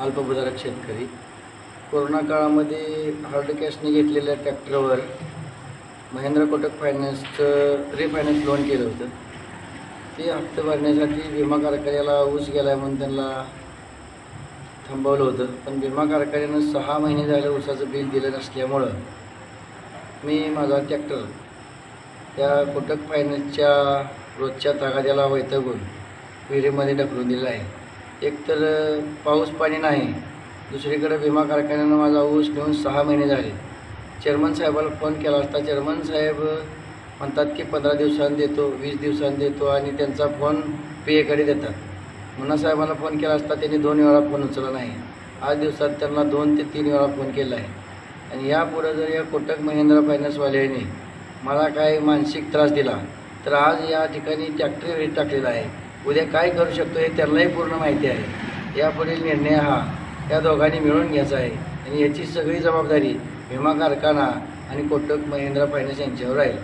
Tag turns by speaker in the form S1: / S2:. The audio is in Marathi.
S1: अल्पभूधारक शेतकरी. कोरोना काळामध्ये हार्ड कॅशने घेतलेल्या ट्रॅक्टरवर महिंद्रा कोटक फायनान्सचं रिफायनान्स लोन केलं होतं. ते हप्ते भरण्यासाठी विमा कारखान्याला ऊस गेला म्हणून त्यांना थांबवलं होतं. पण विमा कारखान्यानं 6 महिने झाले ऊसाचं बिल दिलं नसल्यामुळं मी माझा ट्रॅक्टर त्या कोटक फायनान्सच्या रोजच्या तगाद्याला वैतागून विहिरीमध्ये ढकलून दिलेला आहे. एकतर पाऊस पाणी नाही, दुसरीकडे विमा कारखान्यानं माझा ऊस घेऊन 6 महिने झाले. चेअरमन साहेबाला फोन केला असता चेअरमन साहेब म्हणतात की 15 दिवसांनी देतो, 20 दिवसांनी देतो आणि त्यांचा फोन पेकडे देतात. मुन्ना साहेबांना फोन केला असता त्यांनी 2 वेळा फोन उचलला नाही. आज दिवसात त्यांना 2 ते 3 वेळा फोन केला आहे. आणि यापुढं जर या कोटक महिंद्रा फायनान्सवाल्याने मला काय मानसिक त्रास दिला तर आज या ठिकाणी ट्रॅक्टर रेट टाकलेला आहे. उद्या काय करू शकतो हे त्यांनाही पूर्ण माहिती आहे. यापुढील निर्णय हा या दोघांनी मिळून घ्यायचा आहे आणि याची सगळी जबाबदारी विमा कारखाना आणि कोटक महिंद्रा फायनान्स यांच्यावर राहील.